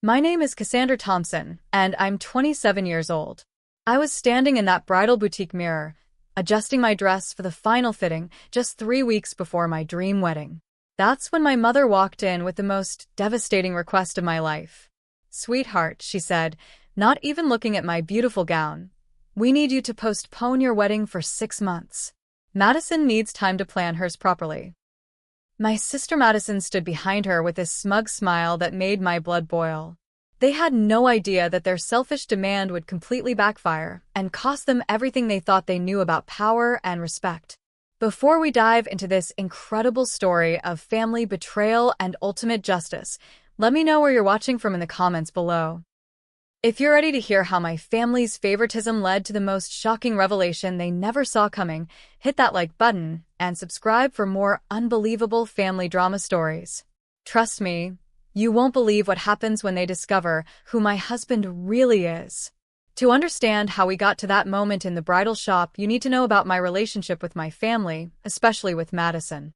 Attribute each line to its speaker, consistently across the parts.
Speaker 1: My name is Cassandra Thompson, and I'm 27 years old. I was standing in that bridal boutique mirror, adjusting my dress for the final fitting just 3 weeks before my dream wedding. That's when my mother walked in with the most devastating request of my life. "Sweetheart," she said, not even looking at my beautiful gown, "we need you to postpone your wedding for 6 months. Madison needs time to plan hers properly." My sister Madison stood behind her with this smug smile that made my blood boil. They had no idea that their selfish demand would completely backfire and cost them everything they thought they knew about power and respect. Before we dive into this incredible story of family betrayal and ultimate justice, let me know where you're watching from in the comments below. If you're ready to hear how my family's favoritism led to the most shocking revelation they never saw coming, hit that like button and subscribe for more unbelievable family drama stories. Trust me, you won't believe what happens when they discover who my husband really is. To understand how we got to that moment in the bridal shop, you need to know about my relationship with my family, especially with Madison.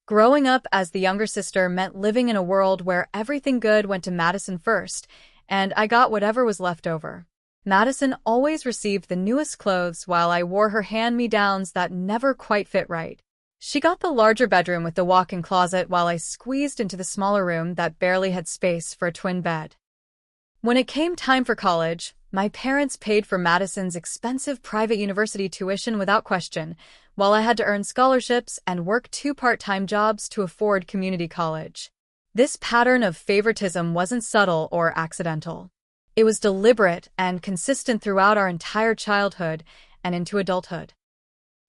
Speaker 1: Growing up as the younger sister meant living in a world where everything good went to Madison first, and I got whatever was left over. Madison always received the newest clothes while I wore her hand-me-downs that never quite fit right. She got the larger bedroom with the walk-in closet while I squeezed into the smaller room that barely had space for a twin bed. When it came time for college, my parents paid for Madison's expensive private university tuition without question, while I had to earn scholarships and work 2 part-time jobs to afford community college. This pattern of favoritism wasn't subtle or accidental. It was deliberate and consistent throughout our entire childhood and into adulthood.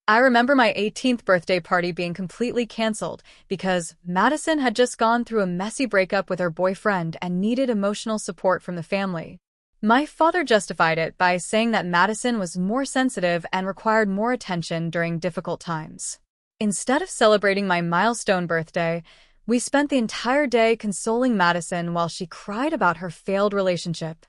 Speaker 1: I remember my 18th birthday party being completely canceled because Madison had just gone through a messy breakup with her boyfriend and needed emotional support from the family. My father justified it by saying that Madison was more sensitive and required more attention during difficult times. Instead of celebrating my milestone birthday, we spent the entire day consoling Madison while she cried about her failed relationship.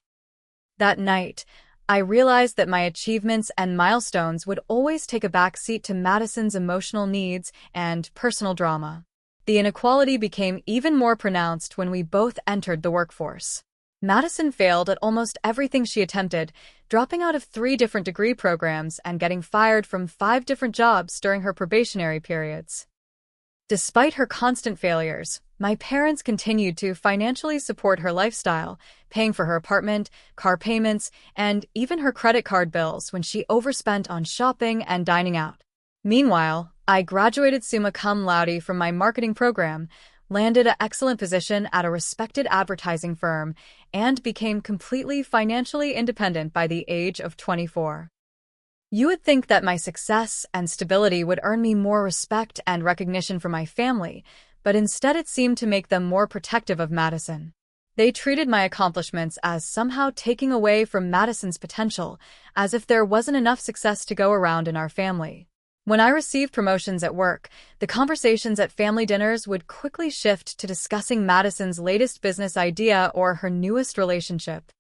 Speaker 1: That night, I realized that my achievements and milestones would always take a backseat to Madison's emotional needs and personal drama. The inequality became even more pronounced when we both entered the workforce. Madison failed at almost everything she attempted, dropping out of 3 different degree programs and getting fired from 5 different jobs during her probationary periods. Despite her constant failures, my parents continued to financially support her lifestyle, paying for her apartment, car payments, and even her credit card bills when she overspent on shopping and dining out. Meanwhile, I graduated summa cum laude from my marketing program, landed an excellent position at a respected advertising firm, and became completely financially independent by the age of 24. You would think that my success and stability would earn me more respect and recognition from my family, but instead it seemed to make them more protective of Madison. They treated my accomplishments as somehow taking away from Madison's potential, as if there wasn't enough success to go around in our family. When I received promotions at work, the conversations at family dinners would quickly shift to discussing Madison's latest business idea or her newest relationship.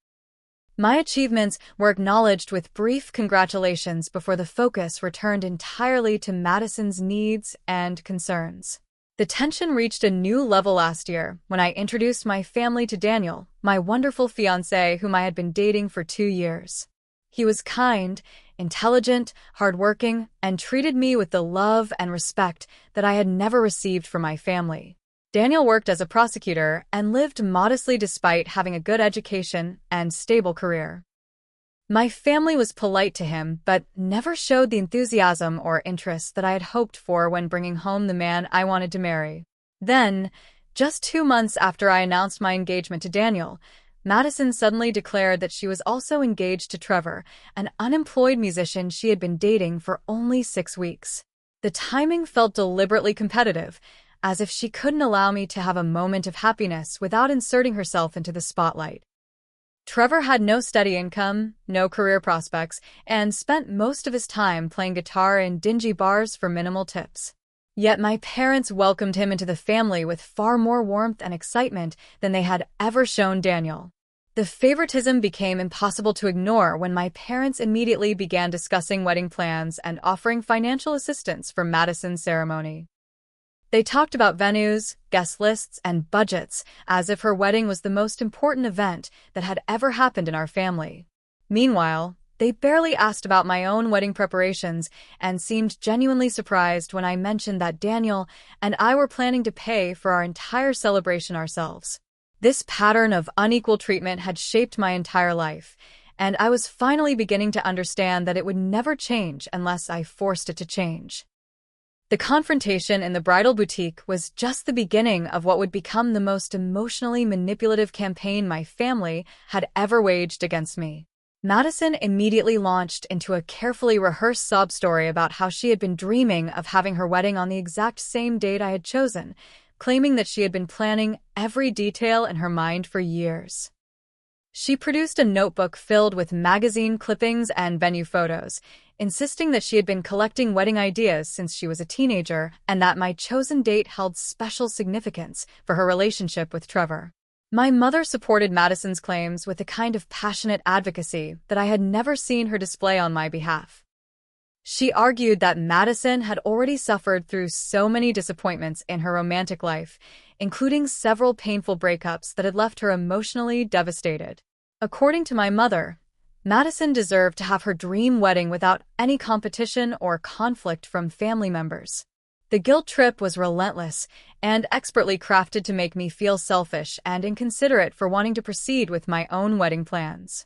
Speaker 1: My achievements were acknowledged with brief congratulations before the focus returned entirely to Madison's needs and concerns. The tension reached a new level last year when I introduced my family to Daniel, my wonderful fiancé whom I had been dating for 2 years. He was kind, intelligent, hardworking, and treated me with the love and respect that I had never received from my family. Daniel worked as a prosecutor and lived modestly despite having a good education and stable career. My family was polite to him, but never showed the enthusiasm or interest that I had hoped for when bringing home the man I wanted to marry. Then, just 2 months after I announced my engagement to Daniel, Madison suddenly declared that she was also engaged to Trevor, an unemployed musician she had been dating for only 6 weeks. The timing felt deliberately competitive, as if she couldn't allow me to have a moment of happiness without inserting herself into the spotlight. Trevor had no steady income, no career prospects, and spent most of his time playing guitar in dingy bars for minimal tips. Yet my parents welcomed him into the family with far more warmth and excitement than they had ever shown Daniel. The favoritism became impossible to ignore when my parents immediately began discussing wedding plans and offering financial assistance for Madison's ceremony. They talked about venues, guest lists, and budgets, as if her wedding was the most important event that had ever happened in our family. Meanwhile, they barely asked about my own wedding preparations and seemed genuinely surprised when I mentioned that Daniel and I were planning to pay for our entire celebration ourselves. This pattern of unequal treatment had shaped my entire life, and I was finally beginning to understand that it would never change unless I forced it to change. The confrontation in the bridal boutique was just the beginning of what would become the most emotionally manipulative campaign my family had ever waged against me. Madison immediately launched into a carefully rehearsed sob story about how she had been dreaming of having her wedding on the exact same date I had chosen, claiming that she had been planning every detail in her mind for years. She produced a notebook filled with magazine clippings and venue photos, insisting that she had been collecting wedding ideas since she was a teenager and that my chosen date held special significance for her relationship with Trevor. My mother supported Madison's claims with a kind of passionate advocacy that I had never seen her display on my behalf. She argued that Madison had already suffered through so many disappointments in her romantic life, including several painful breakups that had left her emotionally devastated. According to my mother, Madison deserved to have her dream wedding without any competition or conflict from family members. The guilt trip was relentless and expertly crafted to make me feel selfish and inconsiderate for wanting to proceed with my own wedding plans.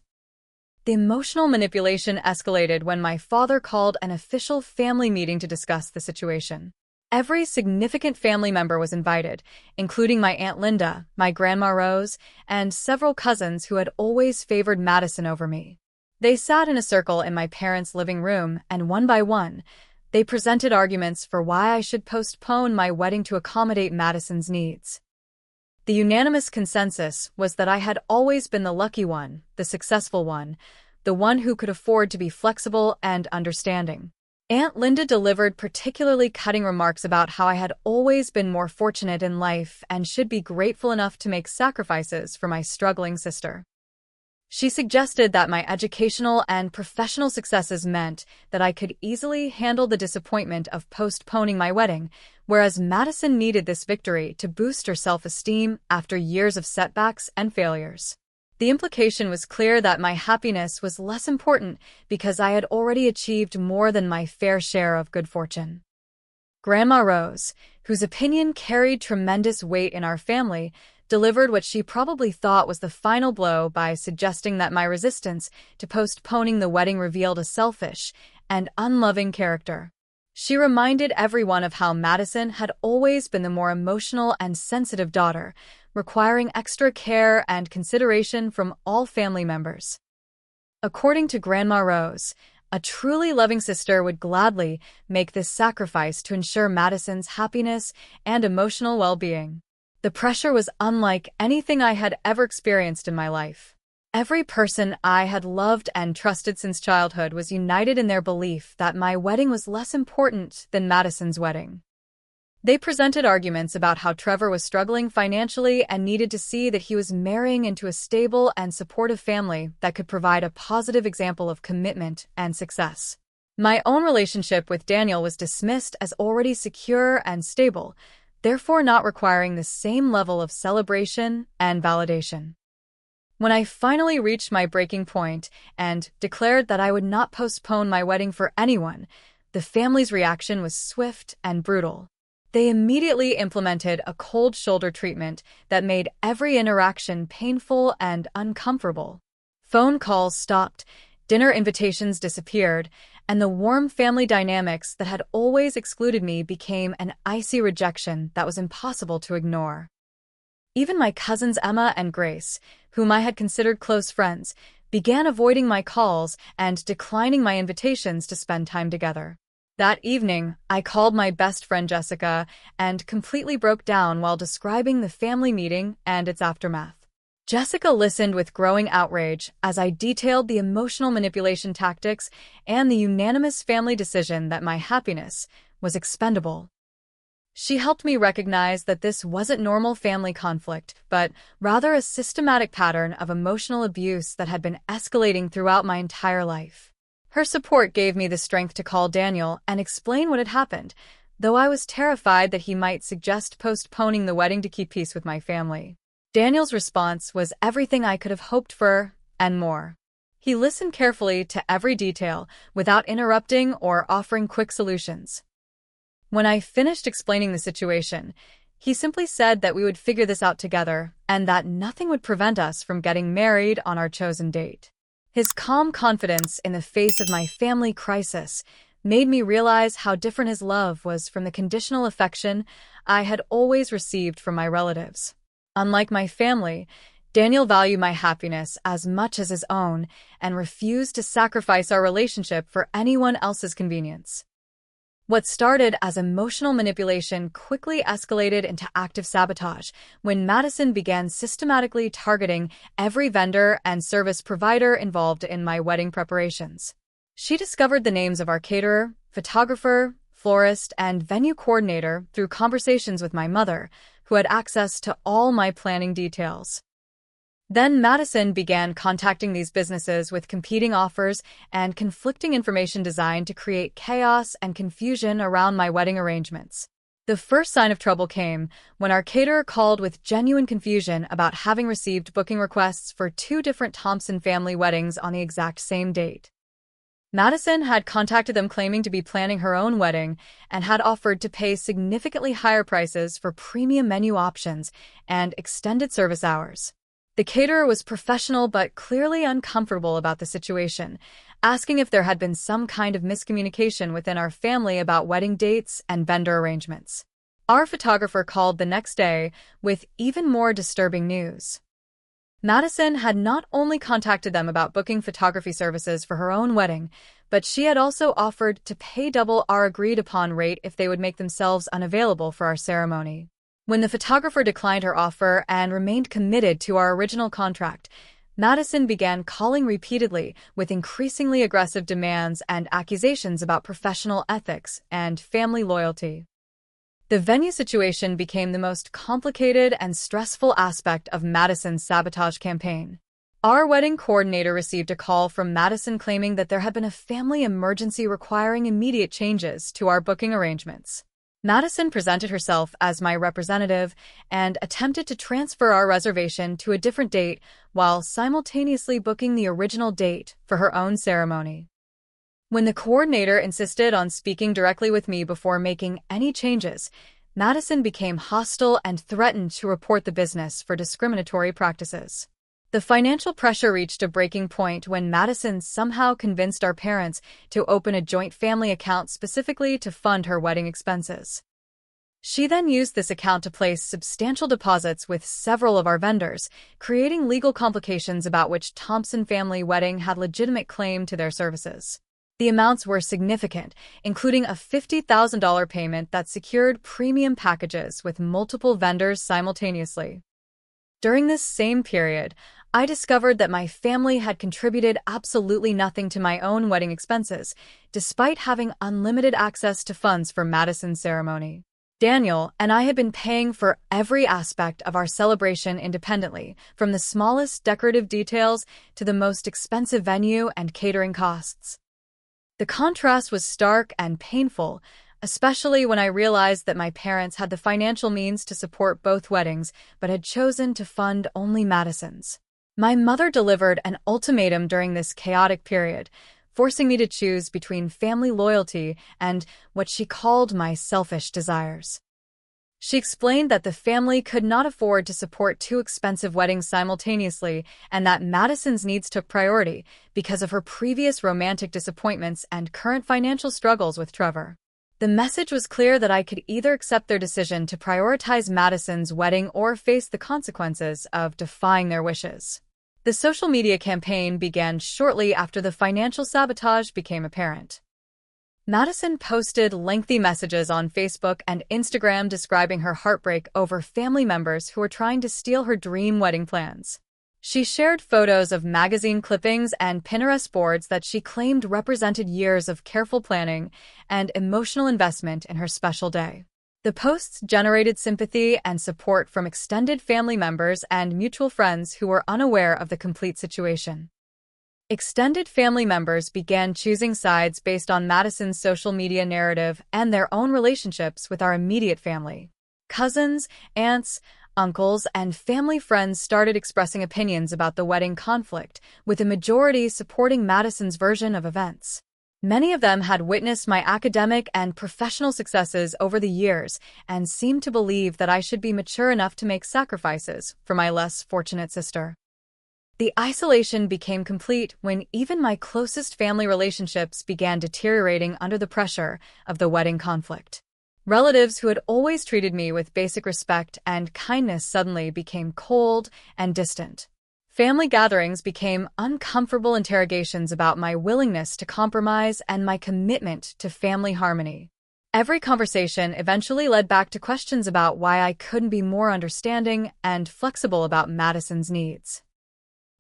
Speaker 1: The emotional manipulation escalated when my father called an official family meeting to discuss the situation. Every significant family member was invited, including my Aunt Linda, my Grandma Rose, and several cousins who had always favored Madison over me. They sat in a circle in my parents' living room, and one by one, they presented arguments for why I should postpone my wedding to accommodate Madison's needs. The unanimous consensus was that I had always been the lucky one, the successful one, the one who could afford to be flexible and understanding. Aunt Linda delivered particularly cutting remarks about how I had always been more fortunate in life and should be grateful enough to make sacrifices for my struggling sister. She suggested that my educational and professional successes meant that I could easily handle the disappointment of postponing my wedding, whereas Madison needed this victory to boost her self-esteem after years of setbacks and failures. The implication was clear that my happiness was less important because I had already achieved more than my fair share of good fortune. Grandma Rose, whose opinion carried tremendous weight in our family, delivered what she probably thought was the final blow by suggesting that my resistance to postponing the wedding revealed a selfish and unloving character. She reminded everyone of how Madison had always been the more emotional and sensitive daughter, requiring extra care and consideration from all family members. According to Grandma Rose, a truly loving sister would gladly make this sacrifice to ensure Madison's happiness and emotional well-being. The pressure was unlike anything I had ever experienced in my life. Every person I had loved and trusted since childhood was united in their belief that my wedding was less important than Madison's wedding. They presented arguments about how Trevor was struggling financially and needed to see that he was marrying into a stable and supportive family that could provide a positive example of commitment and success. My own relationship with Daniel was dismissed as already secure and stable, therefore not requiring the same level of celebration and validation. When I finally reached my breaking point and declared that I would not postpone my wedding for anyone, the family's reaction was swift and brutal. They immediately implemented a cold shoulder treatment that made every interaction painful and uncomfortable. Phone calls stopped, dinner invitations disappeared, and the warm family dynamics that had always excluded me became an icy rejection that was impossible to ignore. Even my cousins Emma and Grace, whom I had considered close friends, began avoiding my calls and declining my invitations to spend time together. That evening, I called my best friend Jessica and completely broke down while describing the family meeting and its aftermath. Jessica listened with growing outrage as I detailed the emotional manipulation tactics and the unanimous family decision that my happiness was expendable. She helped me recognize that this wasn't normal family conflict, but rather a systematic pattern of emotional abuse that had been escalating throughout my entire life. Her support gave me the strength to call Daniel and explain what had happened, though I was terrified that he might suggest postponing the wedding to keep peace with my family. Daniel's response was everything I could have hoped for, and more. He listened carefully to every detail, without interrupting or offering quick solutions. When I finished explaining the situation, he simply said that we would figure this out together and that nothing would prevent us from getting married on our chosen date. His calm confidence in the face of my family crisis made me realize how different his love was from the conditional affection I had always received from my relatives. Unlike my family, Daniel valued my happiness as much as his own and refused to sacrifice our relationship for anyone else's convenience. What started as emotional manipulation quickly escalated into active sabotage when Madison began systematically targeting every vendor and service provider involved in my wedding preparations. She discovered the names of our caterer, photographer, florist, and venue coordinator through conversations with my mother, who had access to all my planning details. Then Madison began contacting these businesses with competing offers and conflicting information designed to create chaos and confusion around my wedding arrangements. The first sign of trouble came when our caterer called with genuine confusion about having received booking requests for 2 different Thompson family weddings on the exact same date. Madison had contacted them claiming to be planning her own wedding and had offered to pay significantly higher prices for premium menu options and extended service hours. The caterer was professional but clearly uncomfortable about the situation, asking if there had been some kind of miscommunication within our family about wedding dates and vendor arrangements. Our photographer called the next day with even more disturbing news. Madison had not only contacted them about booking photography services for her own wedding, but she had also offered to pay double our agreed-upon rate if they would make themselves unavailable for our ceremony. When the photographer declined her offer and remained committed to our original contract, Madison began calling repeatedly with increasingly aggressive demands and accusations about professional ethics and family loyalty. The venue situation became the most complicated and stressful aspect of Madison's sabotage campaign. Our wedding coordinator received a call from Madison claiming that there had been a family emergency requiring immediate changes to our booking arrangements. Madison presented herself as my representative and attempted to transfer our reservation to a different date while simultaneously booking the original date for her own ceremony. When the coordinator insisted on speaking directly with me before making any changes, Madison became hostile and threatened to report the business for discriminatory practices. The financial pressure reached a breaking point when Madison somehow convinced our parents to open a joint family account specifically to fund her wedding expenses. She then used this account to place substantial deposits with several of our vendors, creating legal complications about which Thompson family wedding had legitimate claim to their services. The amounts were significant, including a $50,000 payment that secured premium packages with multiple vendors simultaneously. During this same period, I discovered that my family had contributed absolutely nothing to my own wedding expenses, despite having unlimited access to funds for Madison's ceremony. Daniel and I had been paying for every aspect of our celebration independently, from the smallest decorative details to the most expensive venue and catering costs. The contrast was stark and painful, especially when I realized that my parents had the financial means to support both weddings but had chosen to fund only Madison's. My mother delivered an ultimatum during this chaotic period, forcing me to choose between family loyalty and what she called my selfish desires. She explained that the family could not afford to support 2 expensive weddings simultaneously and that Madison's needs took priority because of her previous romantic disappointments and current financial struggles with Trevor. The message was clear that I could either accept their decision to prioritize Madison's wedding or face the consequences of defying their wishes. The social media campaign began shortly after the financial sabotage became apparent. Madison posted lengthy messages on Facebook and Instagram describing her heartbreak over family members who were trying to steal her dream wedding plans. She shared photos of magazine clippings and Pinterest boards that she claimed represented years of careful planning and emotional investment in her special day. The posts generated sympathy and support from extended family members and mutual friends who were unaware of the complete situation. Extended family members began choosing sides based on Madison's social media narrative and their own relationships with our immediate family. Cousins, aunts, uncles, and family friends started expressing opinions about the wedding conflict, with the majority supporting Madison's version of events. Many of them had witnessed my academic and professional successes over the years and seemed to believe that I should be mature enough to make sacrifices for my less fortunate sister. The isolation became complete when even my closest family relationships began deteriorating under the pressure of the wedding conflict. Relatives who had always treated me with basic respect and kindness suddenly became cold and distant. Family gatherings became uncomfortable interrogations about my willingness to compromise and my commitment to family harmony. Every conversation eventually led back to questions about why I couldn't be more understanding and flexible about Madison's needs.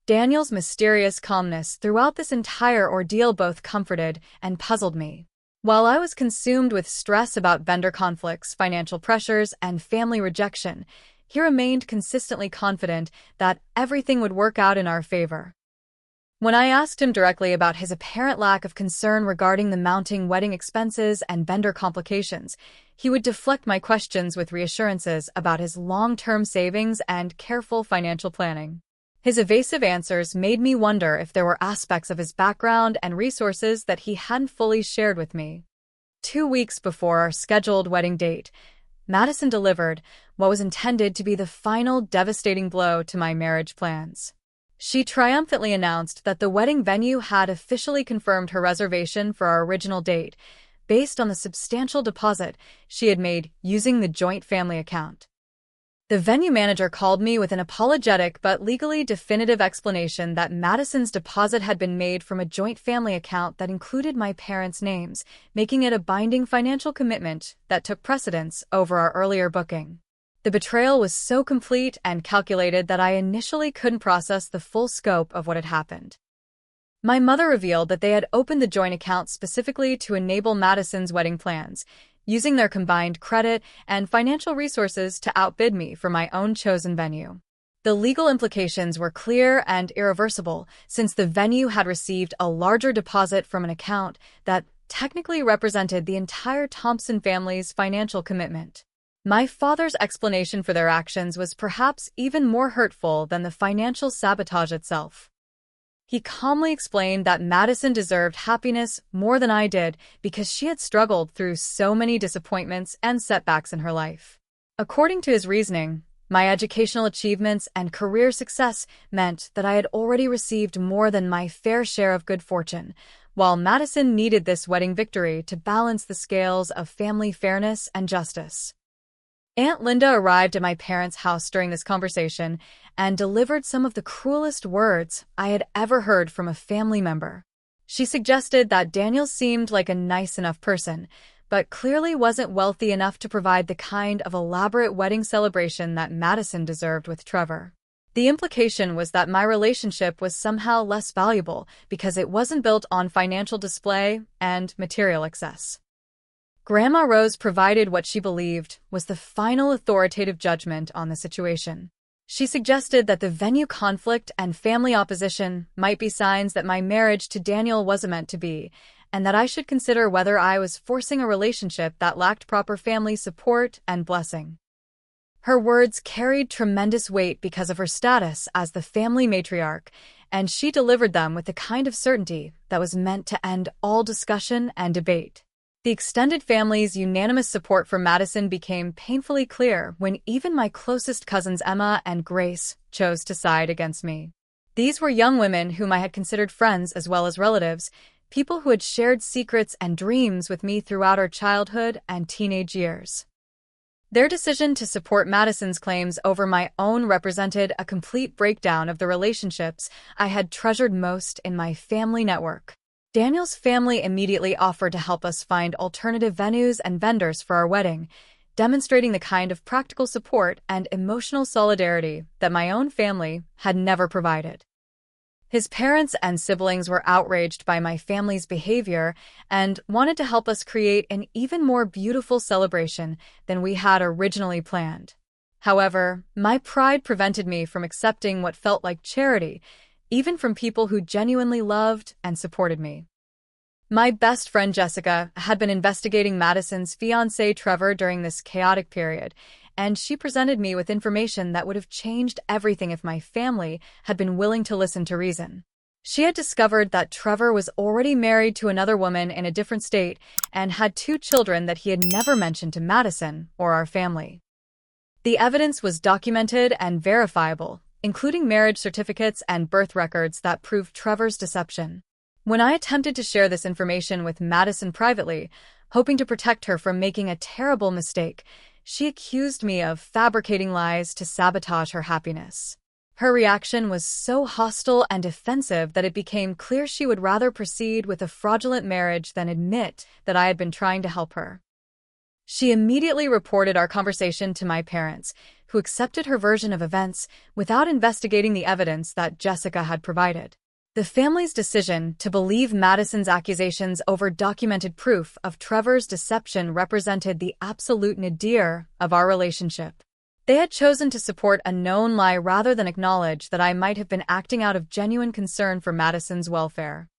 Speaker 1: Daniel's mysterious calmness throughout this entire ordeal both comforted and puzzled me. While I was consumed with stress about vendor conflicts, financial pressures, and family rejection, he remained consistently confident that everything would work out in our favor. When I asked him directly about his apparent lack of concern regarding the mounting wedding expenses and vendor complications, he would deflect my questions with reassurances about his long-term savings and careful financial planning. His evasive answers made me wonder if there were aspects of his background and resources that he hadn't fully shared with me. 2 weeks before our scheduled wedding date, Madison delivered what was intended to be the final devastating blow to my marriage plans. She triumphantly announced that the wedding venue had officially confirmed her reservation for our original date, based on the substantial deposit she had made using the joint family account. The venue manager called me with an apologetic but legally definitive explanation that Madison's deposit had been made from a joint family account that included my parents' names, making it a binding financial commitment that took precedence over our earlier booking. The betrayal was so complete and calculated that I initially couldn't process the full scope of what had happened. My mother revealed that they had opened the joint account specifically to enable Madison's wedding plans, using their combined credit and financial resources to outbid me for my own chosen venue. The legal implications were clear and irreversible, since the venue had received a larger deposit from an account that technically represented the entire Thompson family's financial commitment. My father's explanation for their actions was perhaps even more hurtful than the financial sabotage itself. He calmly explained that Madison deserved happiness more than I did because she had struggled through so many disappointments and setbacks in her life. According to his reasoning, my educational achievements and career success meant that I had already received more than my fair share of good fortune, while Madison needed this wedding victory to balance the scales of family fairness and justice. Aunt Linda arrived at my parents' house during this conversation and delivered some of the cruelest words I had ever heard from a family member. She suggested that Daniel seemed like a nice enough person, but clearly wasn't wealthy enough to provide the kind of elaborate wedding celebration that Madison deserved with Trevor. The implication was that my relationship was somehow less valuable because it wasn't built on financial display and material excess. Grandma Rose provided what she believed was the final authoritative judgment on the situation. She suggested that the venue conflict and family opposition might be signs that my marriage to Daniel wasn't meant to be, and that I should consider whether I was forcing a relationship that lacked proper family support and blessing. Her words carried tremendous weight because of her status as the family matriarch, and she delivered them with the kind of certainty that was meant to end all discussion and debate. The extended family's unanimous support for Madison became painfully clear when even my closest cousins Emma and Grace chose to side against me. These were young women whom I had considered friends as well as relatives, people who had shared secrets and dreams with me throughout our childhood and teenage years. Their decision to support Madison's claims over my own represented a complete breakdown of the relationships I had treasured most in my family network. Daniel's family immediately offered to help us find alternative venues and vendors for our wedding, demonstrating the kind of practical support and emotional solidarity that my own family had never provided. His parents and siblings were outraged by my family's behavior and wanted to help us create an even more beautiful celebration than we had originally planned. However, my pride prevented me from accepting what felt like charity, even from people who genuinely loved and supported me. My best friend Jessica had been investigating Madison's fiancé Trevor during this chaotic period, and she presented me with information that would have changed everything if my family had been willing to listen to reason. She had discovered that Trevor was already married to another woman in a different state and had 2 children that he had never mentioned to Madison or our family. The evidence was documented and verifiable, including marriage certificates and birth records that proved Trevor's deception. When I attempted to share this information with Madison privately, hoping to protect her from making a terrible mistake, she accused me of fabricating lies to sabotage her happiness. Her reaction was so hostile and defensive that it became clear she would rather proceed with a fraudulent marriage than admit that I had been trying to help her. She immediately reported our conversation to my parents, who accepted her version of events without investigating the evidence that Jessica had provided. The family's decision to believe Madison's accusations over documented proof of Trevor's deception represented the absolute nadir of our relationship. They had chosen to support a known lie rather than acknowledge that I might have been acting out of genuine concern for Madison's welfare.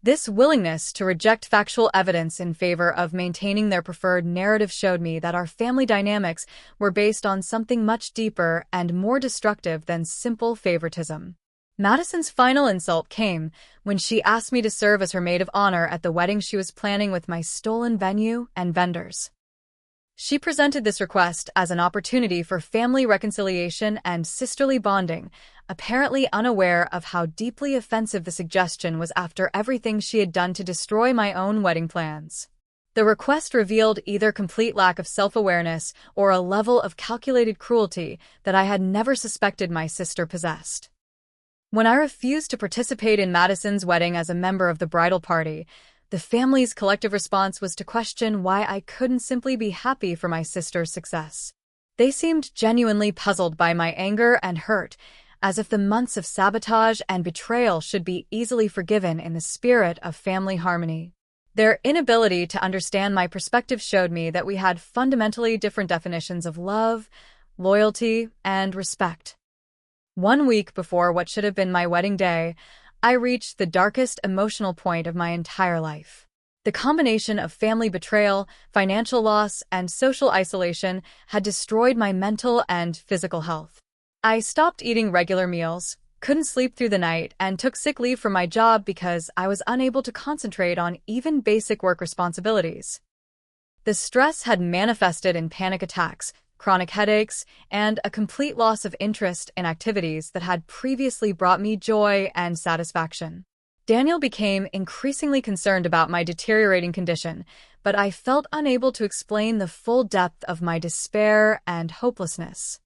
Speaker 1: This willingness to reject factual evidence in favor of maintaining their preferred narrative showed me that our family dynamics were based on something much deeper and more destructive than simple favoritism. Madison's final insult came when she asked me to serve as her maid of honor at the wedding she was planning with my stolen venue and vendors. She presented this request as an opportunity for family reconciliation and sisterly bonding, apparently unaware of how deeply offensive the suggestion was after everything she had done to destroy my own wedding plans. The request revealed either complete lack of self-awareness or a level of calculated cruelty that I had never suspected my sister possessed. When I refused to participate in Madison's wedding as a member of the bridal party, the family's collective response was to question why I couldn't simply be happy for my sister's success. They seemed genuinely puzzled by my anger and hurt, as if the months of sabotage and betrayal should be easily forgiven in the spirit of family harmony. Their inability to understand my perspective showed me that we had fundamentally different definitions of love, loyalty, and respect. 1 week before what should have been my wedding day, I reached the darkest emotional point of my entire life. The combination of family betrayal, financial loss, and social isolation had destroyed my mental and physical health. I stopped eating regular meals, couldn't sleep through the night, and took sick leave from my job because I was unable to concentrate on even basic work responsibilities. The stress had manifested in panic attacks, chronic headaches, and a complete loss of interest in activities that had previously brought me joy and satisfaction. Daniel became increasingly concerned about my deteriorating condition, but I felt unable to explain the full depth of my despair and hopelessness.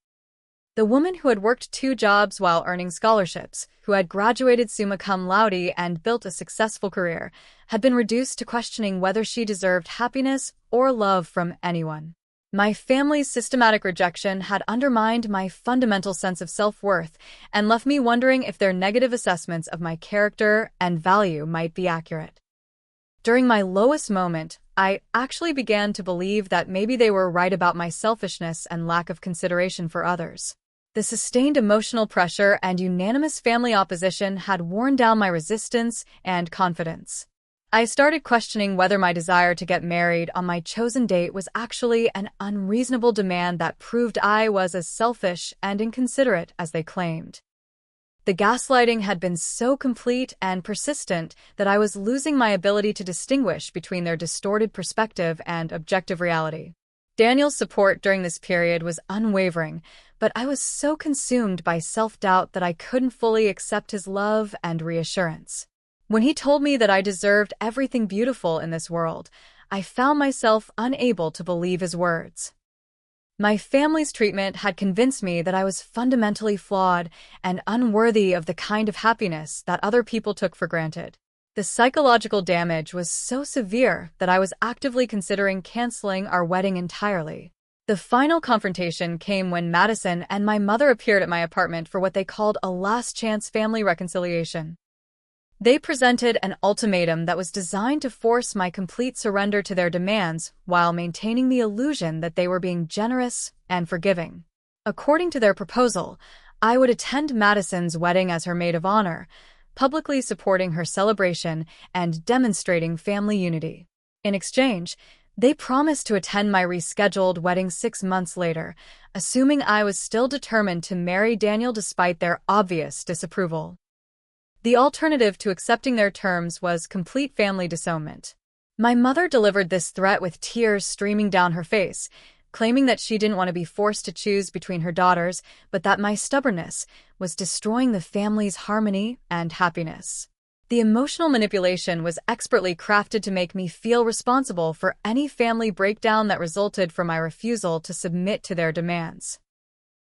Speaker 1: The woman who had worked 2 jobs while earning scholarships, who had graduated summa cum laude and built a successful career, had been reduced to questioning whether she deserved happiness or love from anyone. My family's systematic rejection had undermined my fundamental sense of self-worth and left me wondering if their negative assessments of my character and value might be accurate. During my lowest moment, I actually began to believe that maybe they were right about my selfishness and lack of consideration for others. The sustained emotional pressure and unanimous family opposition had worn down my resistance and confidence. I started questioning whether my desire to get married on my chosen date was actually an unreasonable demand that proved I was as selfish and inconsiderate as they claimed. The gaslighting had been so complete and persistent that I was losing my ability to distinguish between their distorted perspective and objective reality. Daniel's support during this period was unwavering, but I was so consumed by self-doubt that I couldn't fully accept his love and reassurance. When he told me that I deserved everything beautiful in this world, I found myself unable to believe his words. My family's treatment had convinced me that I was fundamentally flawed and unworthy of the kind of happiness that other people took for granted. The psychological damage was so severe that I was actively considering canceling our wedding entirely. The final confrontation came when Madison and my mother appeared at my apartment for what they called a last-chance family reconciliation. They presented an ultimatum that was designed to force my complete surrender to their demands while maintaining the illusion that they were being generous and forgiving. According to their proposal, I would attend Madison's wedding as her maid of honor, publicly supporting her celebration and demonstrating family unity. In exchange, they promised to attend my rescheduled wedding 6 months later, assuming I was still determined to marry Daniel despite their obvious disapproval. The alternative to accepting their terms was complete family disownment. My mother delivered this threat with tears streaming down her face, claiming that she didn't want to be forced to choose between her daughters, but that my stubbornness was destroying the family's harmony and happiness. The emotional manipulation was expertly crafted to make me feel responsible for any family breakdown that resulted from my refusal to submit to their demands.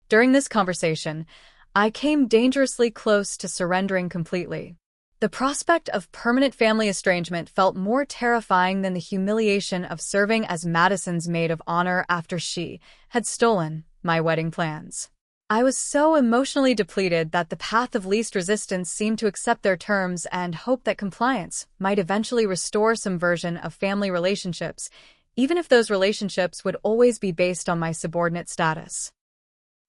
Speaker 1: During this conversation, I came dangerously close to surrendering completely. The prospect of permanent family estrangement felt more terrifying than the humiliation of serving as Madison's maid of honor after she had stolen my wedding plans. I was so emotionally depleted that the path of least resistance seemed to accept their terms and hope that compliance might eventually restore some version of family relationships, even if those relationships would always be based on my subordinate status.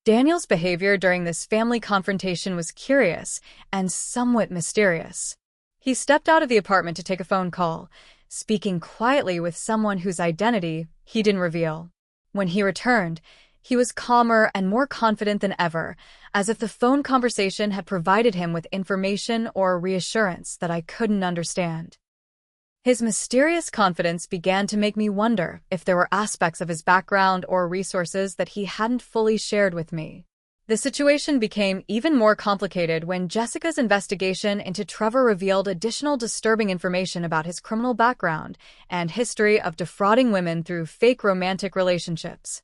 Speaker 1: Daniel's behavior during this family confrontation was curious and somewhat mysterious. He stepped out of the apartment to take a phone call, speaking quietly with someone whose identity he didn't reveal. When he returned, he was calmer and more confident than ever, as if the phone conversation had provided him with information or reassurance that I couldn't understand. His mysterious confidence began to make me wonder if there were aspects of his background or resources that he hadn't fully shared with me. The situation became even more complicated when Jessica's investigation into Trevor revealed additional disturbing information about his criminal background and history of defrauding women through fake romantic relationships.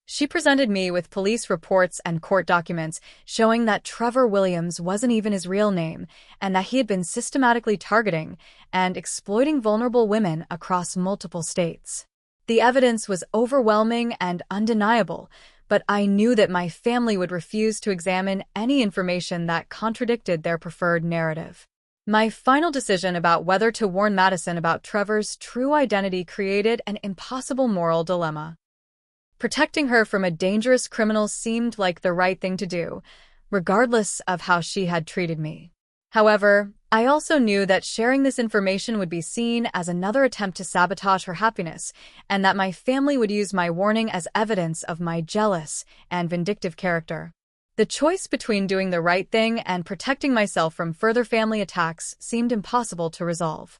Speaker 1: She presented me with police reports and court documents showing that Trevor Williams wasn't even his real name and that he had been systematically targeting and exploiting vulnerable women across multiple states. The evidence was overwhelming and undeniable, but I knew that my family would refuse to examine any information that contradicted their preferred narrative. My final decision about whether to warn Madison about Trevor's true identity created an impossible moral dilemma. Protecting her from a dangerous criminal seemed like the right thing to do, regardless of how she had treated me. However, I also knew that sharing this information would be seen as another attempt to sabotage her happiness, and that my family would use my warning as evidence of my jealous and vindictive character. The choice between doing the right thing and protecting myself from further family attacks seemed impossible to resolve.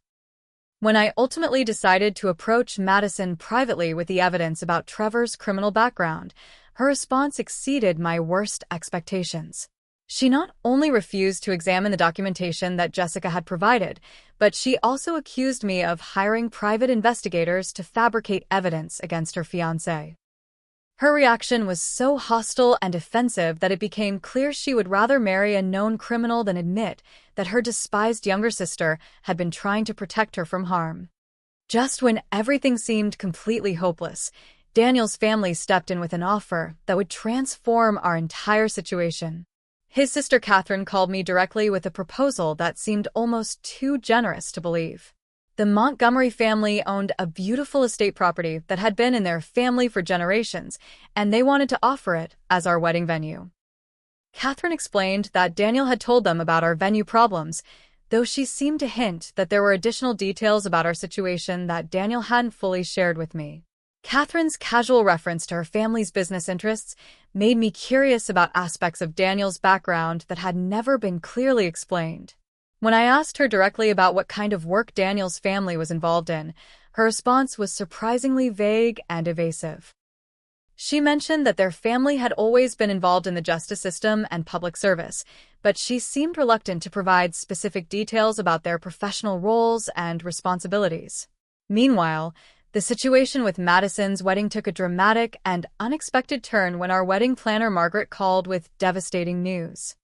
Speaker 1: When I ultimately decided to approach Madison privately with the evidence about Trevor's criminal background, her response exceeded my worst expectations. She not only refused to examine the documentation that Jessica had provided, but she also accused me of hiring private investigators to fabricate evidence against her fiancé. Her reaction was so hostile and offensive that it became clear she would rather marry a known criminal than admit that her despised younger sister had been trying to protect her from harm. Just when everything seemed completely hopeless, Daniel's family stepped in with an offer that would transform our entire situation. His sister Catherine called me directly with a proposal that seemed almost too generous to believe. The Montgomery family owned a beautiful estate property that had been in their family for generations, and they wanted to offer it as our wedding venue. Catherine explained that Daniel had told them about our venue problems, though she seemed to hint that there were additional details about our situation that Daniel hadn't fully shared with me. Catherine's casual reference to her family's business interests made me curious about aspects of Daniel's background that had never been clearly explained. When I asked her directly about what kind of work Daniel's family was involved in, her response was surprisingly vague and evasive. She mentioned that their family had always been involved in the justice system and public service, but she seemed reluctant to provide specific details about their professional roles and responsibilities. Meanwhile, the situation with Madison's wedding took a dramatic and unexpected turn when our wedding planner Margaret called with devastating news.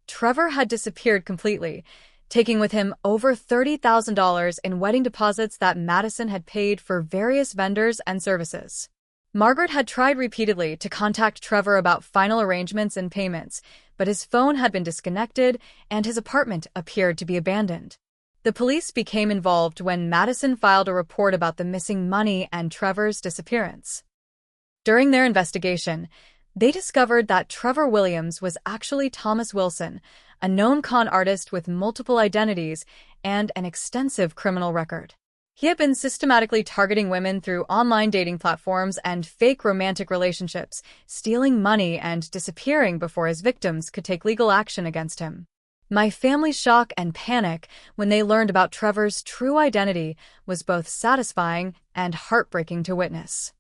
Speaker 1: Trevor had disappeared completely, taking with him over $30,000 in wedding deposits that Madison had paid for various vendors and services. Margaret had tried repeatedly to contact Trevor about final arrangements and payments, but his phone had been disconnected and his apartment appeared to be abandoned. The police became involved when Madison filed a report about the missing money and Trevor's disappearance. During their investigation, They discovered that Trevor Williams was actually Thomas Wilson, a known con artist with multiple identities and an extensive criminal record. He had been systematically targeting women through online dating platforms and fake romantic relationships, stealing money and disappearing before his victims could take legal action against him. My family's shock and panic when they learned about Trevor's true identity was both satisfying and heartbreaking to witness.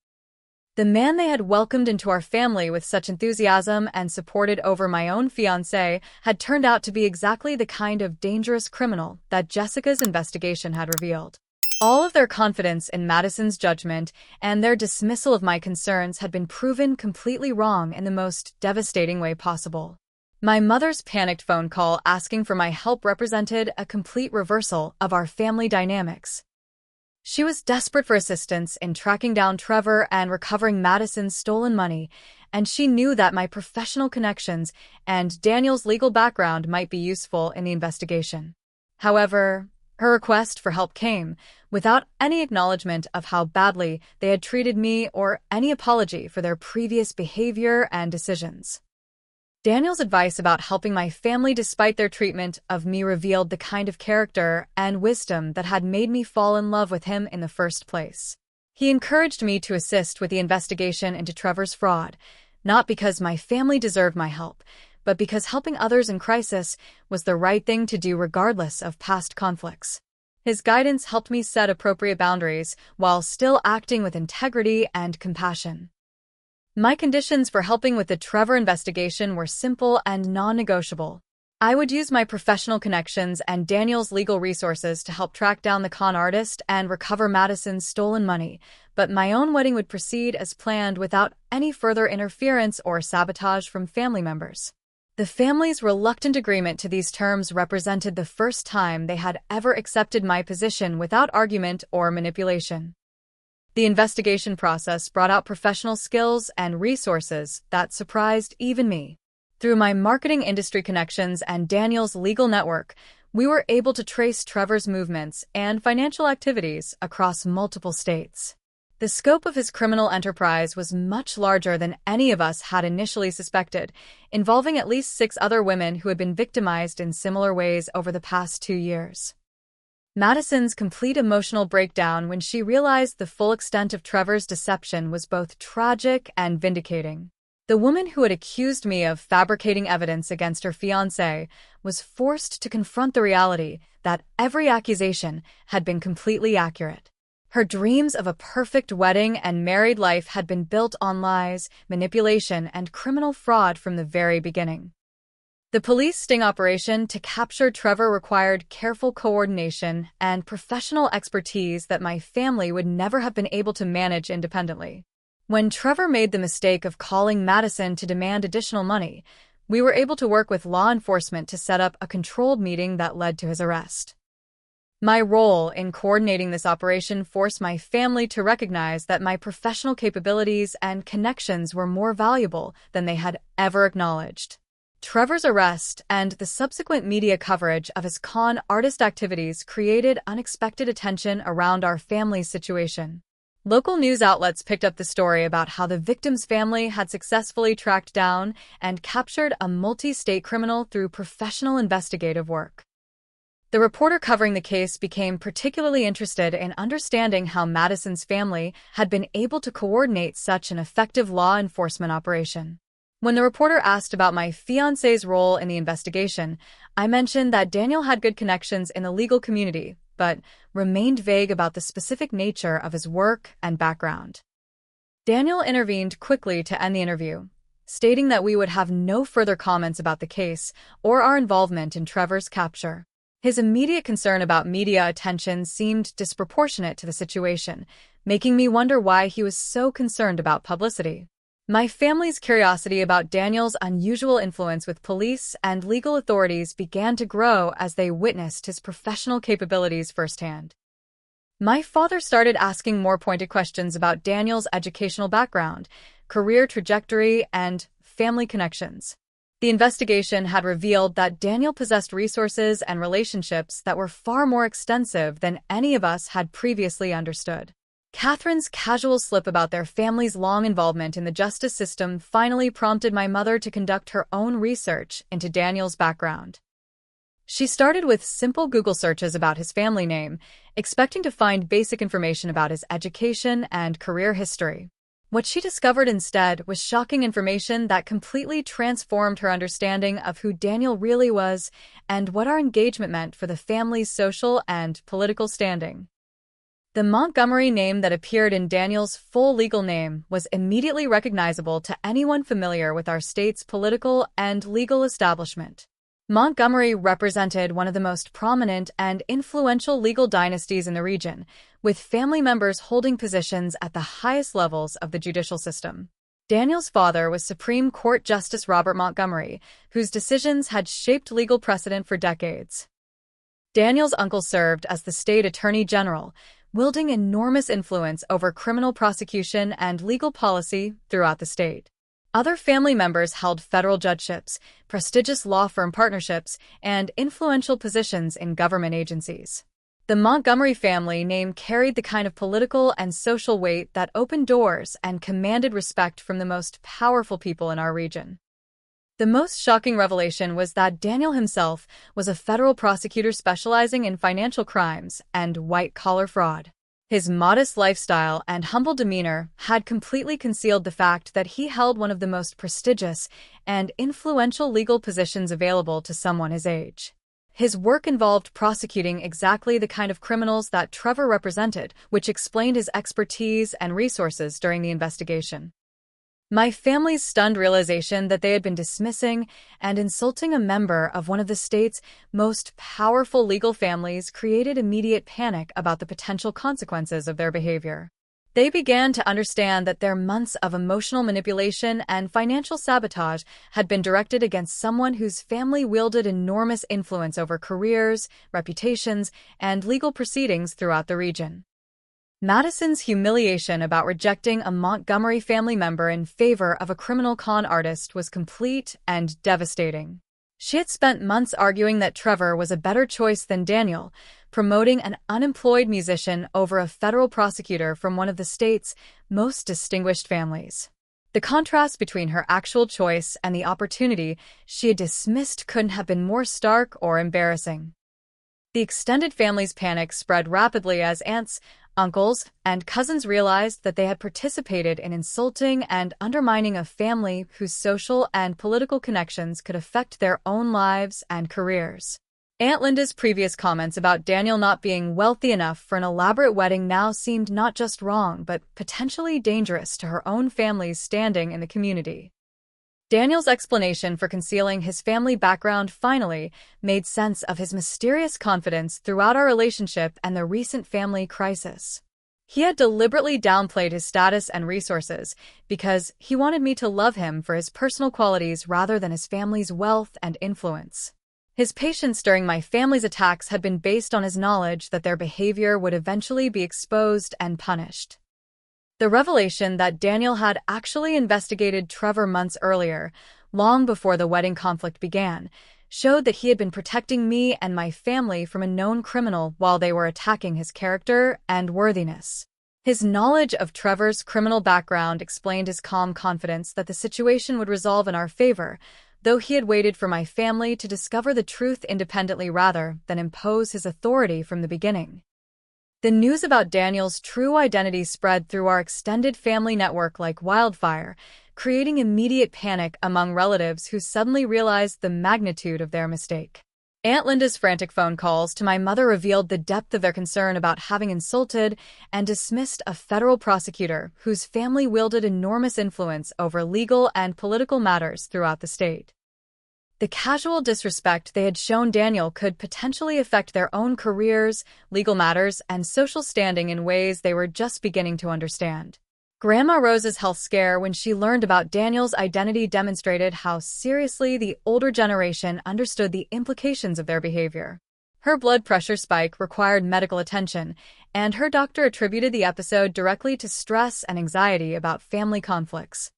Speaker 1: The man they had welcomed into our family with such enthusiasm and supported over my own fiancé had turned out to be exactly the kind of dangerous criminal that Jessica's investigation had revealed. All of their confidence in Madison's judgment and their dismissal of my concerns had been proven completely wrong in the most devastating way possible. My mother's panicked phone call asking for my help represented a complete reversal of our family dynamics. She was desperate for assistance in tracking down Trevor and recovering Madison's stolen money, and she knew that my professional connections and Daniel's legal background might be useful in the investigation. However, her request for help came without any acknowledgement of how badly they had treated me or any apology for their previous behavior and decisions. Daniel's advice about helping my family despite their treatment of me revealed the kind of character and wisdom that had made me fall in love with him in the first place. He encouraged me to assist with the investigation into Trevor's fraud, not because my family deserved my help, but because helping others in crisis was the right thing to do regardless of past conflicts. His guidance helped me set appropriate boundaries while still acting with integrity and compassion. My conditions for helping with the Trevor investigation were simple and non-negotiable. I would use my professional connections and Daniel's legal resources to help track down the con artist and recover Madison's stolen money, but my own wedding would proceed as planned without any further interference or sabotage from family members. The family's reluctant agreement to these terms represented the first time they had ever accepted my position without argument or manipulation. The investigation process brought out professional skills and resources that surprised even me. Through my marketing industry connections and Daniel's legal network, we were able to trace Trevor's movements and financial activities across multiple states. The scope of his criminal enterprise was much larger than any of us had initially suspected, involving at least 6 other women who had been victimized in similar ways over the past 2 years. Madison's complete emotional breakdown when she realized the full extent of Trevor's deception was both tragic and vindicating. The woman who had accused me of fabricating evidence against her fiancé was forced to confront the reality that every accusation had been completely accurate. Her dreams of a perfect wedding and married life had been built on lies, manipulation, and criminal fraud from the very beginning. The police sting operation to capture Trevor required careful coordination and professional expertise that my family would never have been able to manage independently. When Trevor made the mistake of calling Madison to demand additional money, we were able to work with law enforcement to set up a controlled meeting that led to his arrest. My role in coordinating this operation forced my family to recognize that my professional capabilities and connections were more valuable than they had ever acknowledged. Trevor's arrest and the subsequent media coverage of his con artist activities created unexpected attention around our family's situation. Local news outlets picked up the story about how the victim's family had successfully tracked down and captured a multi-state criminal through professional investigative work. The reporter covering the case became particularly interested in understanding how Madison's family had been able to coordinate such an effective law enforcement operation. When the reporter asked about my fiancé's role in the investigation, I mentioned that Daniel had good connections in the legal community, but remained vague about the specific nature of his work and background. Daniel intervened quickly to end the interview, stating that we would have no further comments about the case or our involvement in Trevor's capture. His immediate concern about media attention seemed disproportionate to the situation, making me wonder why he was so concerned about publicity. My family's curiosity about Daniel's unusual influence with police and legal authorities began to grow as they witnessed his professional capabilities firsthand. My father started asking more pointed questions about Daniel's educational background, career trajectory, and family connections. The investigation had revealed that Daniel possessed resources and relationships that were far more extensive than any of us had previously understood. Catherine's casual slip about their family's long involvement in the justice system finally prompted my mother to conduct her own research into Daniel's background. She started with simple Google searches about his family name, expecting to find basic information about his education and career history. What she discovered instead was shocking information that completely transformed her understanding of who Daniel really was and what our engagement meant for the family's social and political standing. The Montgomery name that appeared in Daniel's full legal name was immediately recognizable to anyone familiar with our state's political and legal establishment. Montgomery represented one of the most prominent and influential legal dynasties in the region, with family members holding positions at the highest levels of the judicial system. Daniel's father was Supreme Court Justice Robert Montgomery, whose decisions had shaped legal precedent for decades. Daniel's uncle served as the state attorney general, wielding enormous influence over criminal prosecution and legal policy throughout the state. Other family members held federal judgeships, prestigious law firm partnerships, and influential positions in government agencies. The Montgomery family name carried the kind of political and social weight that opened doors and commanded respect from the most powerful people in our region. The most shocking revelation was that Daniel himself was a federal prosecutor specializing in financial crimes and white-collar fraud. His modest lifestyle and humble demeanor had completely concealed the fact that he held one of the most prestigious and influential legal positions available to someone his age. His work involved prosecuting exactly the kind of criminals that Trevor represented, which explained his expertise and resources during the investigation. My family's stunned realization that they had been dismissing and insulting a member of one of the state's most powerful legal families created immediate panic about the potential consequences of their behavior. They began to understand that their months of emotional manipulation and financial sabotage had been directed against someone whose family wielded enormous influence over careers, reputations, and legal proceedings throughout the region. Madison's humiliation about rejecting a Montgomery family member in favor of a criminal con artist was complete and devastating. She had spent months arguing that Trevor was a better choice than Daniel, promoting an unemployed musician over a federal prosecutor from one of the state's most distinguished families. The contrast between her actual choice and the opportunity she had dismissed couldn't have been more stark or embarrassing. The extended family's panic spread rapidly as aunts, uncles, and cousins realized that they had participated in insulting and undermining a family whose social and political connections could affect their own lives and careers. Aunt Linda's previous comments about Daniel not being wealthy enough for an elaborate wedding now seemed not just wrong but potentially dangerous to her own family's standing in the community. Daniel's explanation for concealing his family background finally made sense of his mysterious confidence throughout our relationship and the recent family crisis. He had deliberately downplayed his status and resources because he wanted me to love him for his personal qualities rather than his family's wealth and influence. His patience during my family's attacks had been based on his knowledge that their behavior would eventually be exposed and punished. The revelation that Daniel had actually investigated Trevor months earlier, long before the wedding conflict began, showed that he had been protecting me and my family from a known criminal while they were attacking his character and worthiness. His knowledge of Trevor's criminal background explained his calm confidence that the situation would resolve in our favor, though he had waited for my family to discover the truth independently rather than impose his authority from the beginning. The news about Daniel's true identity spread through our extended family network like wildfire, creating immediate panic among relatives who suddenly realized the magnitude of their mistake. Aunt Linda's frantic phone calls to my mother revealed the depth of their concern about having insulted and dismissed a federal prosecutor whose family wielded enormous influence over legal and political matters throughout the state. The casual disrespect they had shown Daniel could potentially affect their own careers, legal matters, and social standing in ways they were just beginning to understand. Grandma Rose's health scare when she learned about Daniel's identity demonstrated how seriously the older generation understood the implications of their behavior. Her blood pressure spike required medical attention, and her doctor attributed the episode directly to stress and anxiety about family conflicts.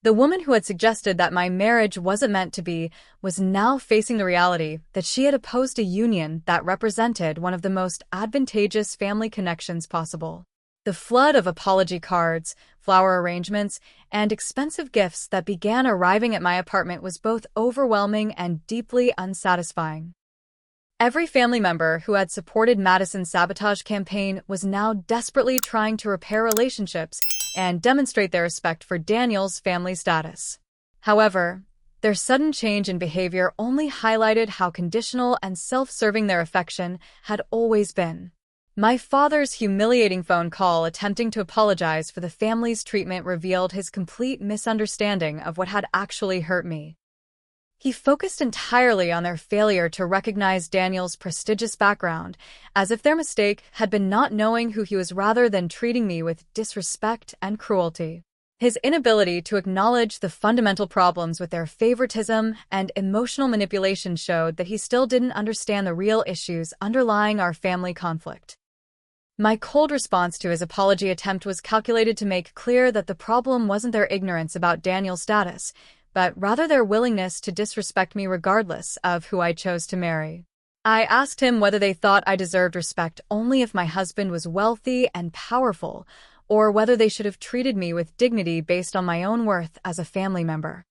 Speaker 1: The woman who had suggested that my marriage wasn't meant to be was now facing the reality that she had opposed a union that represented one of the most advantageous family connections possible. The flood of apology cards, flower arrangements, and expensive gifts that began arriving at my apartment was both overwhelming and deeply unsatisfying. Every family member who had supported Madison's sabotage campaign was now desperately trying to repair relationships and demonstrate their respect for Daniel's family status. However, their sudden change in behavior only highlighted how conditional and self-serving their affection had always been. My father's humiliating phone call attempting to apologize for the family's treatment revealed his complete misunderstanding of what had actually hurt me. He focused entirely on their failure to recognize Daniel's prestigious background, as if their mistake had been not knowing who he was rather than treating me with disrespect and cruelty. His inability to acknowledge the fundamental problems with their favoritism and emotional manipulation showed that he still didn't understand the real issues underlying our family conflict. My cold response to his apology attempt was calculated to make clear that the problem wasn't their ignorance about Daniel's status, but rather their willingness to disrespect me regardless of who I chose to marry. I asked him whether they thought I deserved respect only if my husband was wealthy and powerful, or whether they should have treated me with dignity based on my own worth as a family member.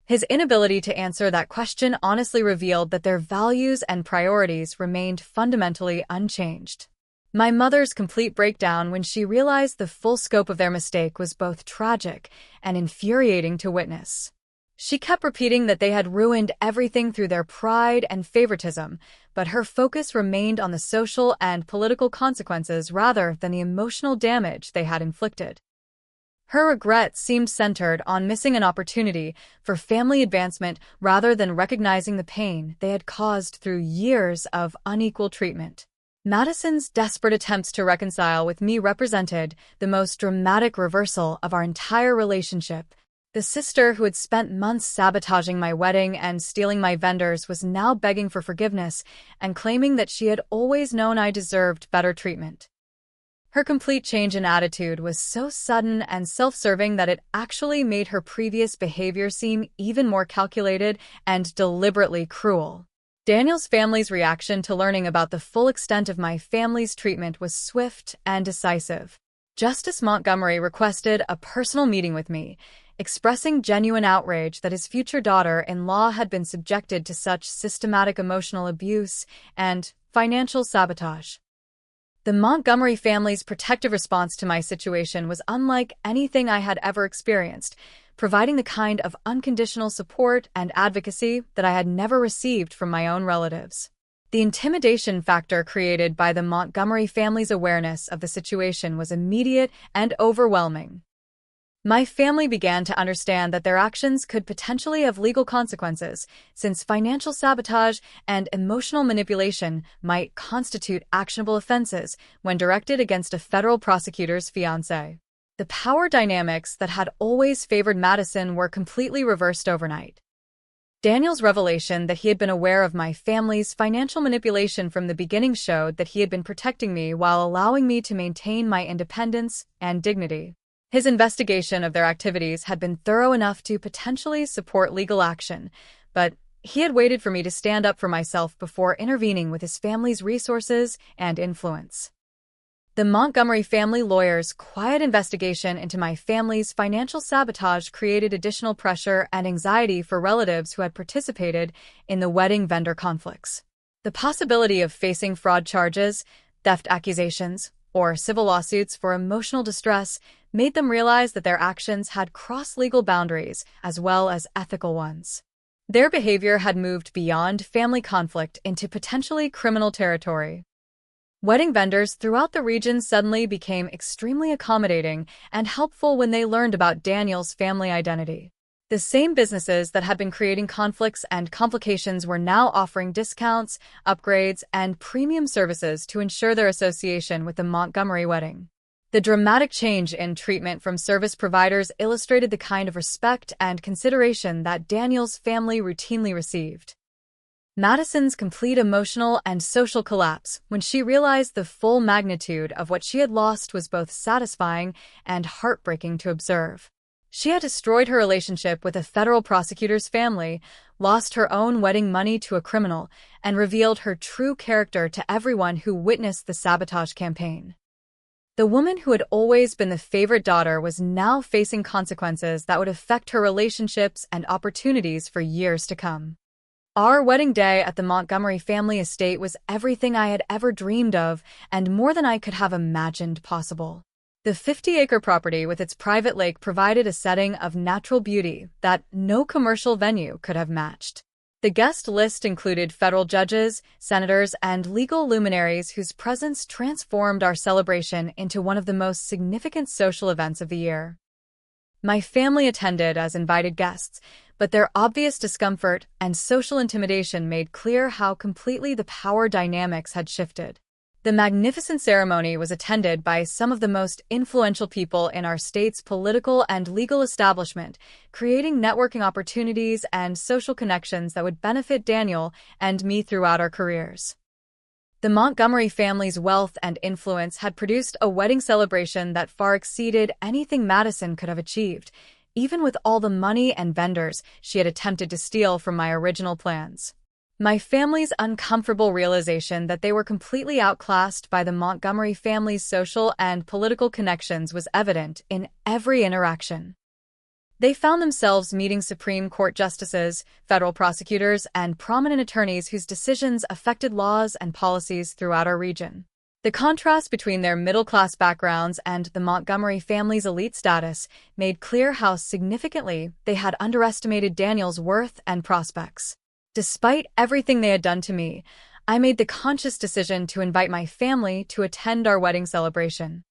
Speaker 1: His inability to answer that question honestly revealed that their values and priorities remained fundamentally unchanged. My mother's complete breakdown when she realized the full scope of their mistake was both tragic and infuriating to witness. She kept repeating that they had ruined everything through their pride and favoritism, but her focus remained on the social and political consequences rather than the emotional damage they had inflicted. Her regret seemed centered on missing an opportunity for family advancement rather than recognizing the pain they had caused through years of unequal treatment. Madison's desperate attempts to reconcile with me represented the most dramatic reversal of our entire relationship. The sister who had spent months sabotaging my wedding and stealing my vendors was now begging for forgiveness and claiming that she had always known I deserved better treatment. Her complete change in attitude was so sudden and self-serving that it actually made her previous behavior seem even more calculated and deliberately cruel. Daniel's family's reaction to learning about the full extent of my family's treatment was swift and decisive. Justice Montgomery requested a personal meeting with me, expressing genuine outrage that his future daughter-in-law had been subjected to such systematic emotional abuse and financial sabotage. The Montgomery family's protective response to my situation was unlike anything I had ever experienced, providing the kind of unconditional support and advocacy that I had never received from my own relatives. The intimidation factor created by the Montgomery family's awareness of the situation was immediate and overwhelming. My family began to understand that their actions could potentially have legal consequences, since financial sabotage and emotional manipulation might constitute actionable offenses when directed against a federal prosecutor's fiancé. The power dynamics that had always favored Madison were completely reversed overnight. Daniel's revelation that he had been aware of my family's financial manipulation from the beginning showed that he had been protecting me while allowing me to maintain my independence and dignity. His investigation of their activities had been thorough enough to potentially support legal action, but he had waited for me to stand up for myself before intervening with his family's resources and influence. The Montgomery family lawyer's quiet investigation into my family's financial sabotage created additional pressure and anxiety for relatives who had participated in the wedding vendor conflicts. The possibility of facing fraud charges, theft accusations, or civil lawsuits for emotional distress made them realize that their actions had crossed legal boundaries as well as ethical ones. Their behavior had moved beyond family conflict into potentially criminal territory. Wedding vendors throughout the region suddenly became extremely accommodating and helpful when they learned about Daniel's family identity. The same businesses that had been creating conflicts and complications were now offering discounts, upgrades, and premium services to ensure their association with the Montgomery wedding. The dramatic change in treatment from service providers illustrated the kind of respect and consideration that Daniel's family routinely received. Madison's complete emotional and social collapse when she realized the full magnitude of what she had lost was both satisfying and heartbreaking to observe. She had destroyed her relationship with a federal prosecutor's family, lost her own wedding money to a criminal, and revealed her true character to everyone who witnessed the sabotage campaign. The woman who had always been the favorite daughter was now facing consequences that would affect her relationships and opportunities for years to come. Our wedding day at the Montgomery family estate was everything I had ever dreamed of and more than I could have imagined possible. The 50-acre property with its private lake provided a setting of natural beauty that no commercial venue could have matched. The guest list included federal judges, senators, and legal luminaries whose presence transformed our celebration into one of the most significant social events of the year. My family attended as invited guests, but their obvious discomfort and social intimidation made clear how completely the power dynamics had shifted. The magnificent ceremony was attended by some of the most influential people in our state's political and legal establishment, creating networking opportunities and social connections that would benefit Daniel and me throughout our careers. The Montgomery family's wealth and influence had produced a wedding celebration that far exceeded anything Madison could have achieved, even with all the money and vendors she had attempted to steal from my original plans. My family's uncomfortable realization that they were completely outclassed by the Montgomery family's social and political connections was evident in every interaction. They found themselves meeting Supreme Court justices, federal prosecutors, and prominent attorneys whose decisions affected laws and policies throughout our region. The contrast between their middle-class backgrounds and the Montgomery family's elite status made clear how significantly they had underestimated Daniel's worth and prospects. Despite everything they had done to me, I made the conscious decision to invite my family to attend our wedding celebration.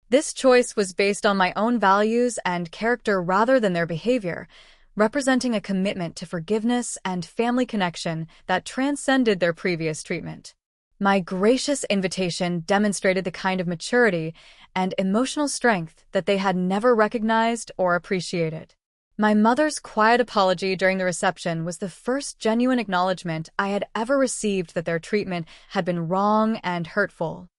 Speaker 1: This choice was based on my own values and character rather than their behavior, representing a commitment to forgiveness and family connection that transcended their previous treatment. My gracious invitation demonstrated the kind of maturity and emotional strength that they had never recognized or appreciated. My mother's quiet apology during the reception was the first genuine acknowledgement I had ever received that their treatment had been wrong and hurtful.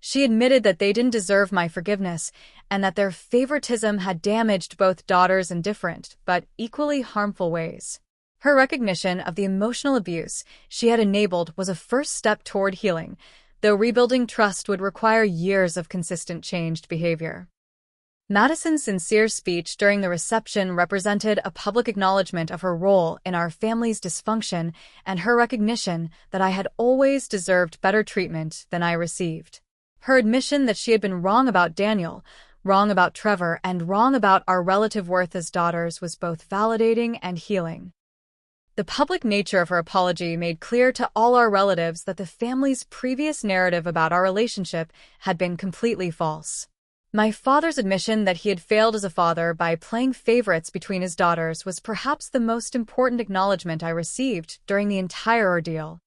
Speaker 1: She admitted that they didn't deserve my forgiveness and that their favoritism had damaged both daughters in different but equally harmful ways. Her recognition of the emotional abuse she had enabled was a first step toward healing, though rebuilding trust would require years of consistent changed behavior. Madison's sincere speech during the reception represented a public acknowledgement of her role in our family's dysfunction and her recognition that I had always deserved better treatment than I received. Her admission that she had been wrong about Daniel, wrong about Trevor, and wrong about our relative worth as daughters was both validating and healing. The public nature of her apology made clear to all our relatives that the family's previous narrative about our relationship had been completely false. My father's admission that he had failed as a father by playing favorites between his daughters was perhaps the most important acknowledgement I received during the entire ordeal.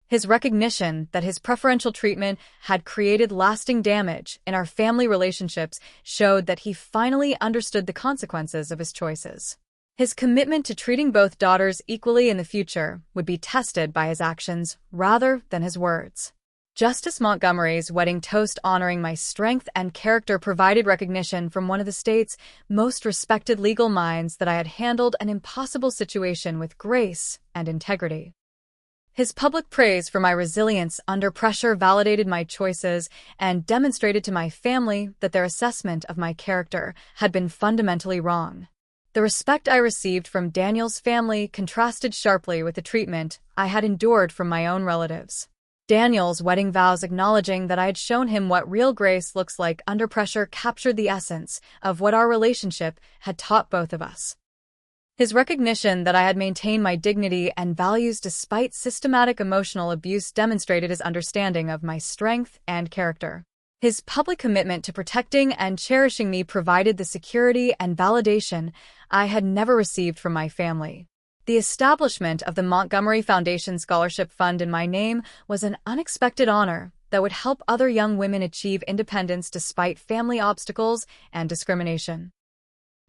Speaker 1: His recognition that his preferential treatment had created lasting damage in our family relationships showed that he finally understood the consequences of his choices. His commitment to treating both daughters equally in the future would be tested by his actions rather than his words. Justice Montgomery's wedding toast honoring my strength and character provided recognition from one of the state's most respected legal minds that I had handled an impossible situation with grace and integrity. His public praise for my resilience under pressure validated my choices and demonstrated to my family that their assessment of my character had been fundamentally wrong. The respect I received from Daniel's family contrasted sharply with the treatment I had endured from my own relatives. Daniel's wedding vows acknowledging that I had shown him what real grace looks like under pressure captured the essence of what our relationship had taught both of us. His recognition that I had maintained my dignity and values despite systematic emotional abuse demonstrated his understanding of my strength and character. His public commitment to protecting and cherishing me provided the security and validation I had never received from my family. The establishment of the Montgomery Foundation Scholarship Fund in my name was an unexpected honor that would help other young women achieve independence despite family obstacles and discrimination.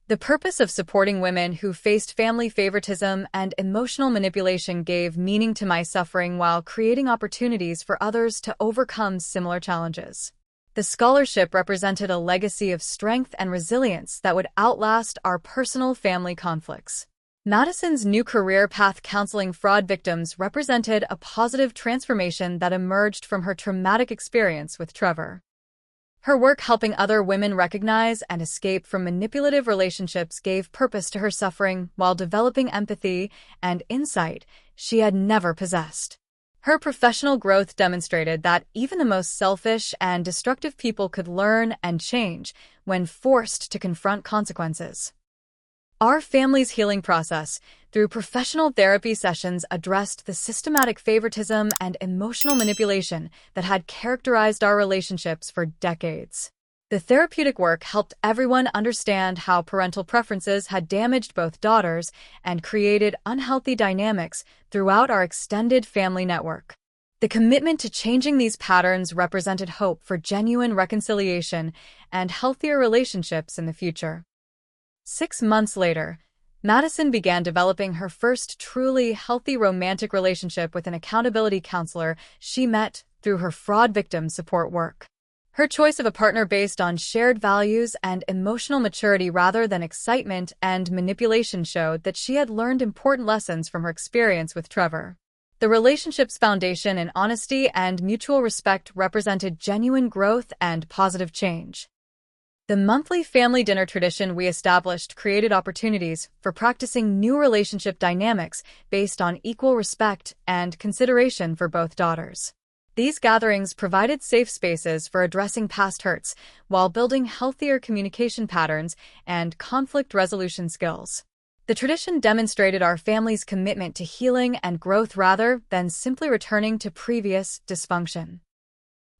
Speaker 1: The purpose of supporting women who faced family favoritism and emotional manipulation gave meaning to my suffering while creating opportunities for others to overcome similar challenges. The scholarship represented a legacy of strength and resilience that would outlast our personal family conflicts. Madison's new career path counseling fraud victims represented a positive transformation that emerged from her traumatic experience with Trevor. Her work helping other women recognize and escape from manipulative relationships gave purpose to her suffering while developing empathy and insight she had never possessed. Her professional growth demonstrated that even the most selfish and destructive people could learn and change when forced to confront consequences. Our family's healing process, through professional therapy sessions, addressed the systematic favoritism and emotional manipulation that had characterized our relationships for decades. The therapeutic work helped everyone understand how parental preferences had damaged both daughters and created unhealthy dynamics throughout our extended family network. The commitment to changing these patterns represented hope for genuine reconciliation and healthier relationships in the future. 6 months later, Madison began developing her first truly healthy romantic relationship with an accountability counselor she met through her fraud victim support work. Her choice of a partner based on shared values and emotional maturity rather than excitement and manipulation showed that she had learned important lessons from her experience with Trevor. The relationship's foundation in honesty and mutual respect represented genuine growth and positive change. The monthly family dinner tradition we established created opportunities for practicing new relationship dynamics based on equal respect and consideration for both daughters. These gatherings provided safe spaces for addressing past hurts while building healthier communication patterns and conflict resolution skills. The tradition demonstrated our family's commitment to healing and growth rather than simply returning to previous dysfunction.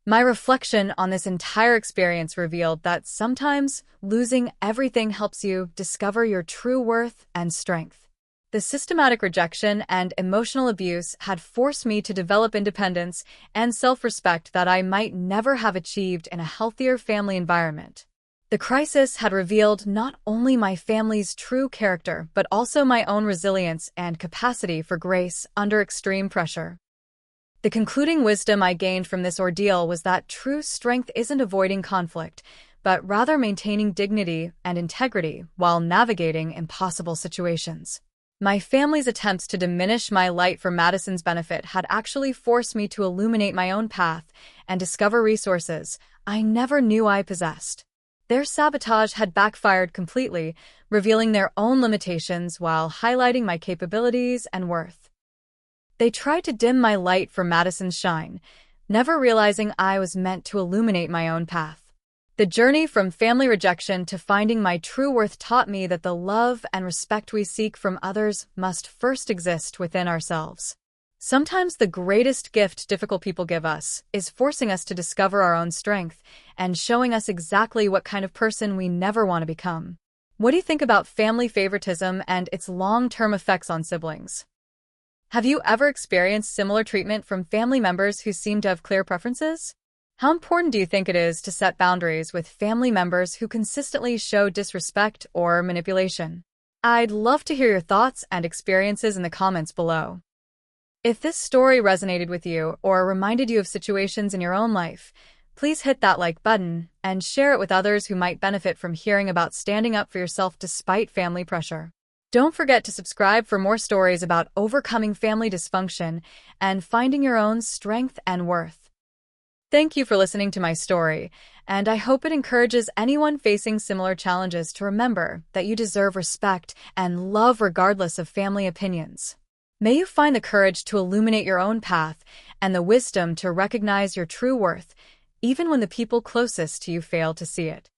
Speaker 1: My reflection on this entire experience revealed that sometimes losing everything helps you discover your true worth and strength. The systematic rejection and emotional abuse had forced me to develop independence and self-respect that I might never have achieved in a healthier family environment. The crisis had revealed not only my family's true character, but also my own resilience and capacity for grace under extreme pressure. The concluding wisdom I gained from this ordeal was that true strength isn't avoiding conflict, but rather maintaining dignity and integrity while navigating impossible situations. My family's attempts to diminish my light for Madison's benefit had actually forced me to illuminate my own path and discover resources I never knew I possessed. Their sabotage had backfired completely, revealing their own limitations while highlighting my capabilities and worth. They tried to dim my light for Madison's shine, never realizing I was meant to illuminate my own path. The journey from family rejection to finding my true worth taught me that the love and respect we seek from others must first exist within ourselves. Sometimes the greatest gift difficult people give us is forcing us to discover our own strength and showing us exactly what kind of person we never want to become. What do you think about family favoritism and its long-term effects on siblings? Have you ever experienced similar treatment from family members who seem to have clear preferences? How important do you think it is to set boundaries with family members who consistently show disrespect or manipulation? I'd love to hear your thoughts and experiences in the comments below. If this story resonated with you or reminded you of situations in your own life, please hit that like button and share it with others who might benefit from hearing about standing up for yourself despite family pressure. Don't forget to subscribe for more stories about overcoming family dysfunction and finding your own strength and worth. Thank you for listening to my story, and I hope it encourages anyone facing similar challenges to remember that you deserve respect and love regardless of family opinions. May you find the courage to illuminate your own path and the wisdom to recognize your true worth, even when the people closest to you fail to see it.